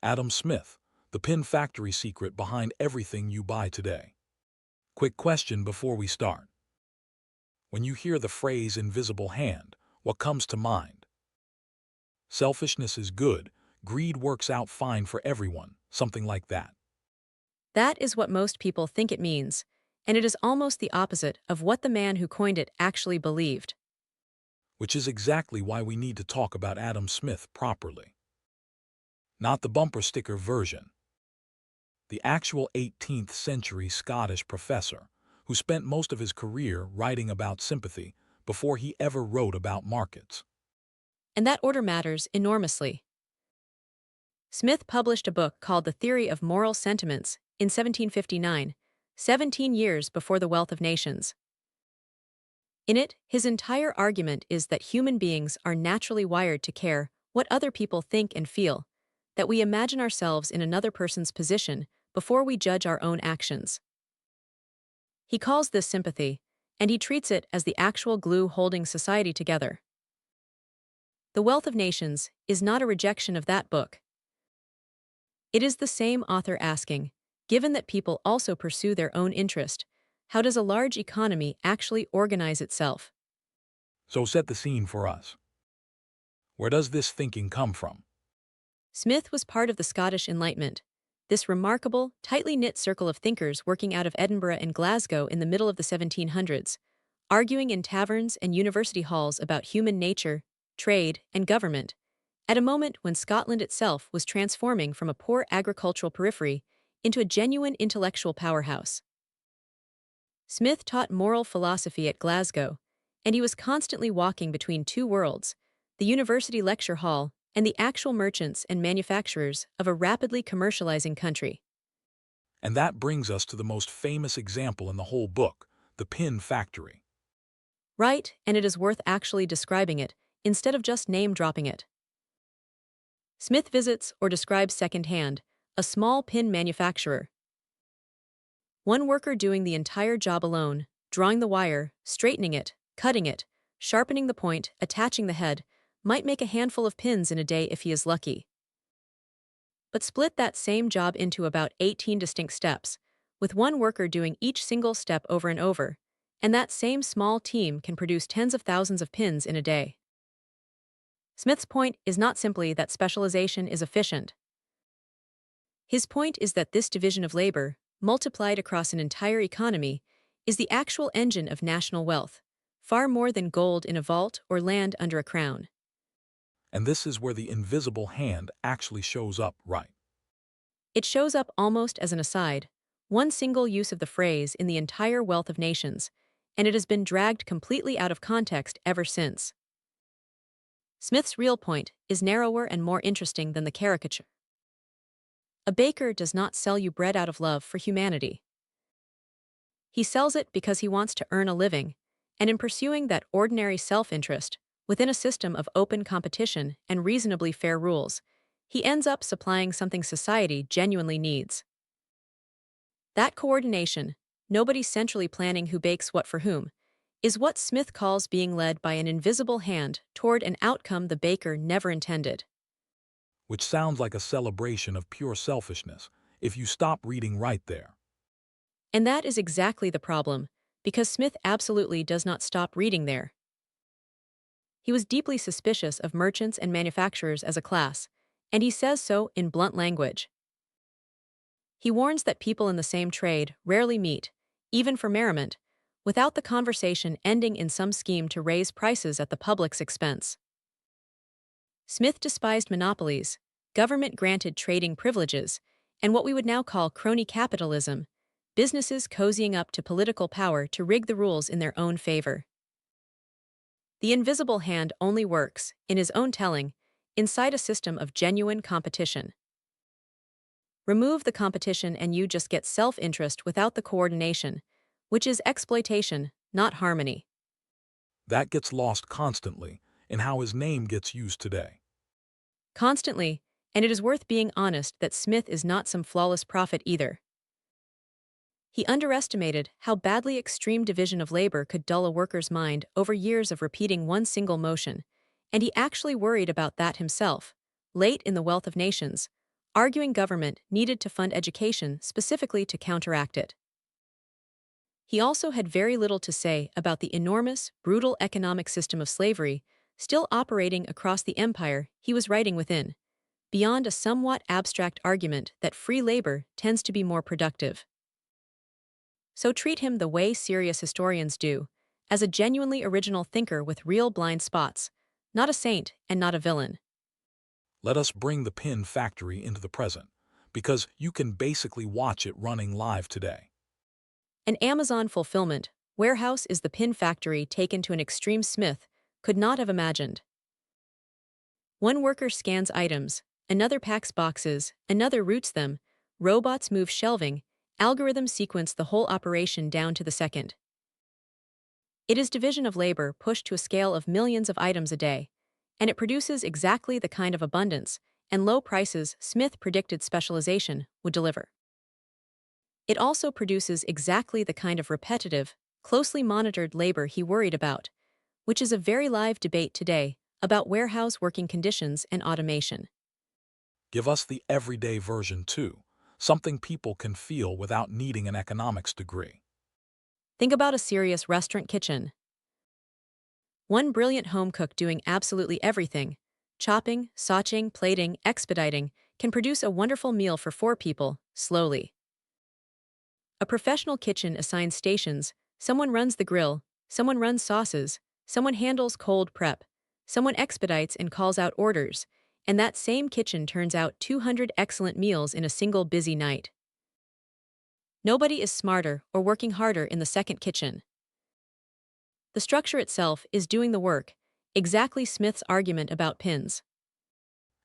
Adam Smith, the pin factory secret behind everything you buy today. Quick question before we start. When you hear the phrase invisible hand, what comes to mind? Selfishness is good, greed works out fine for everyone, something like that. That is what most people think it means, and it is almost the opposite of what the man who coined it actually believed. Which is exactly why we need to talk about Adam Smith properly. Not the bumper sticker version. The actual 18th century Scottish professor who spent most of his career writing about sympathy before he ever wrote about markets. And that order matters enormously. Smith published a book called The Theory of Moral Sentiments in 1759, 17 years before The Wealth of Nations. In it, his entire argument is that human beings are naturally wired to care what other people think and feel, that we imagine ourselves in another person's position before we judge our own actions. He calls this sympathy, and he treats it as the actual glue holding society together. The Wealth of Nations is not a rejection of that book. It is the same author asking, given that people also pursue their own interest, how does a large economy actually organize itself? So set the scene for us. Where does this thinking come from? Smith was part of the Scottish Enlightenment, this remarkable, tightly knit circle of thinkers working out of Edinburgh and Glasgow in the middle of the 1700s, arguing in taverns and university halls about human nature, trade, and government, at a moment when Scotland itself was transforming from a poor agricultural periphery into a genuine intellectual powerhouse. Smith taught moral philosophy at Glasgow, and he was constantly walking between two worlds, the university lecture hall and the actual merchants and manufacturers of a rapidly commercializing country. And that brings us to the most famous example in the whole book, the pin factory. Right, and it is worth actually describing it, instead of just name-dropping it. Smith visits or describes secondhand a small pin manufacturer. One worker doing the entire job alone, drawing the wire, straightening it, cutting it, sharpening the point, attaching the head, might make a handful of pins in a day if he is lucky. But split that same job into about 18 distinct steps, with one worker doing each single step over and over, and that same small team can produce tens of thousands of pins in a day. Smith's point is not simply that specialization is efficient. His point is that this division of labor, multiplied across an entire economy, is the actual engine of national wealth, far more than gold in a vault or land under a crown. And this is where the invisible hand actually shows up, right? It shows up almost as an aside, one single use of the phrase in the entire Wealth of Nations, and it has been dragged completely out of context ever since. Smith's real point is narrower and more interesting than the caricature. A baker does not sell you bread out of love for humanity. He sells it because he wants to earn a living, and in pursuing that ordinary self-interest, within a system of open competition and reasonably fair rules, he ends up supplying something society genuinely needs. That coordination, nobody centrally planning who bakes what for whom, is what Smith calls being led by an invisible hand toward an outcome the baker never intended. Which sounds like a celebration of pure selfishness, if you stop reading right there. And that is exactly the problem, because Smith absolutely does not stop reading there. He was deeply suspicious of merchants and manufacturers as a class, and he says so in blunt language. He warns that people in the same trade rarely meet, even for merriment, without the conversation ending in some scheme to raise prices at the public's expense. Smith despised monopolies, government-granted trading privileges, and what we would now call crony capitalism, businesses cozying up to political power to rig the rules in their own favor. The invisible hand only works, in his own telling, inside a system of genuine competition. Remove the competition and you just get self-interest without the coordination, which is exploitation, not harmony. That gets lost constantly in how his name gets used today. Constantly, and it is worth being honest that Smith is not some flawless prophet either. He underestimated how badly extreme division of labor could dull a worker's mind over years of repeating one single motion, and he actually worried about that himself, late in The Wealth of Nations, arguing government needed to fund education specifically to counteract it. He also had very little to say about the enormous, brutal economic system of slavery still operating across the empire he was writing within, beyond a somewhat abstract argument that free labor tends to be more productive. So treat him the way serious historians do, as a genuinely original thinker with real blind spots, not a saint and not a villain. Let us bring the pin factory into the present, because you can basically watch it running live today. An Amazon fulfillment warehouse is the pin factory taken to an extreme Smith could not have imagined. One worker scans items, another packs boxes, another routes them, robots move shelving, algorithms sequence the whole operation down to the second. It is division of labor pushed to a scale of millions of items a day, and it produces exactly the kind of abundance and low prices Smith predicted specialization would deliver. It also produces exactly the kind of repetitive, closely monitored labor he worried about, which is a very live debate today about warehouse working conditions and automation. Give us the everyday version too, something people can feel without needing an economics degree. Think about a serious restaurant kitchen. One brilliant home cook doing absolutely everything, chopping, sautéing, plating, expediting, can produce a wonderful meal for 4 people, slowly. A professional kitchen assigns stations, someone runs the grill, someone runs sauces, someone handles cold prep, someone expedites and calls out orders, and that same kitchen turns out 200 excellent meals in a single busy night. Nobody is smarter or working harder in the second kitchen. The structure itself is doing the work, exactly Smith's argument about pins.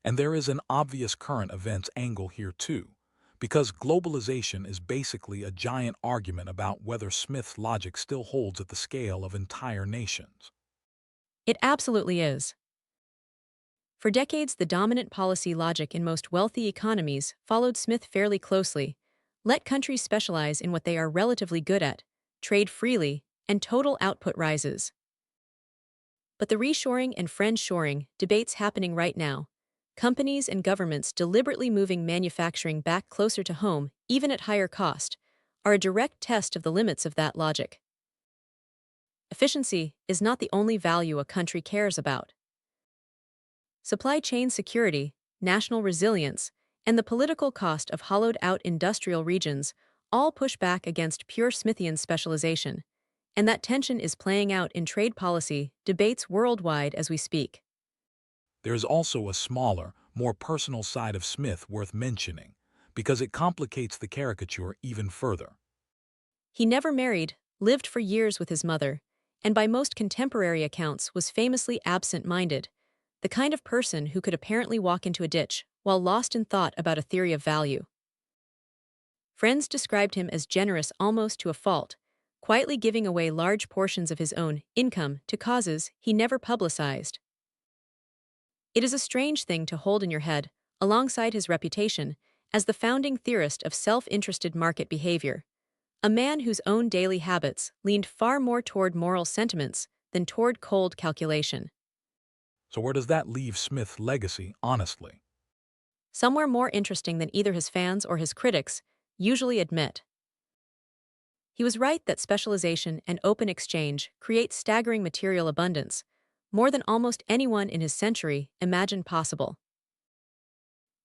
And there is an obvious current events angle here too, because globalization is basically a giant argument about whether Smith's logic still holds at the scale of entire nations. It absolutely is. For decades, the dominant policy logic in most wealthy economies followed Smith fairly closely. Let countries specialize in what they are relatively good at, trade freely, and total output rises. But the reshoring and friendshoring debates happening right now, companies and governments deliberately moving manufacturing back closer to home, even at higher cost, are a direct test of the limits of that logic. Efficiency is not the only value a country cares about. Supply chain security, national resilience, and the political cost of hollowed-out industrial regions all push back against pure Smithian specialization, and that tension is playing out in trade policy debates worldwide as we speak. There is also a smaller, more personal side of Smith worth mentioning, because it complicates the caricature even further. He never married, lived for years with his mother, and by most contemporary accounts was famously absent-minded, the kind of person who could apparently walk into a ditch while lost in thought about a theory of value. Friends described him as generous almost to a fault, quietly giving away large portions of his own income to causes he never publicized. It is a strange thing to hold in your head, alongside his reputation, as the founding theorist of self-interested market behavior, a man whose own daily habits leaned far more toward moral sentiments than toward cold calculation. So where does that leave Smith's legacy, honestly? Somewhere more interesting than either his fans or his critics usually admit. He was right that specialization and open exchange create staggering material abundance, more than almost anyone in his century imagined possible.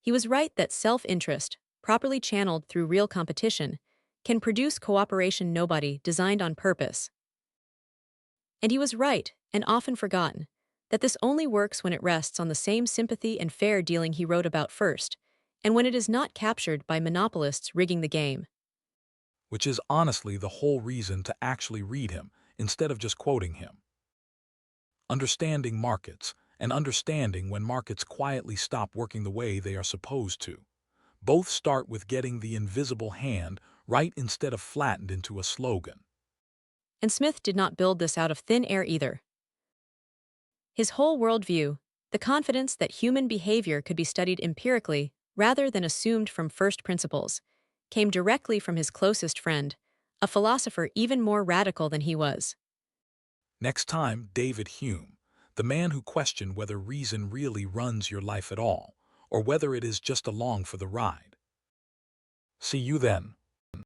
He was right that self-interest, properly channeled through real competition, can produce cooperation nobody designed on purpose. And he was right, and often forgotten, that this only works when it rests on the same sympathy and fair dealing he wrote about first, and when it is not captured by monopolists rigging the game. Which is honestly the whole reason to actually read him, instead of just quoting him. Understanding markets, and understanding when markets quietly stop working the way they are supposed to. Both start with getting the invisible hand right instead of flattened into a slogan. And Smith did not build this out of thin air either. His whole worldview, the confidence that human behavior could be studied empirically rather than assumed from first principles, came directly from his closest friend, a philosopher even more radical than he was. Next time, David Hume, the man who questioned whether reason really runs your life at all, or whether it is just along for the ride. See you then.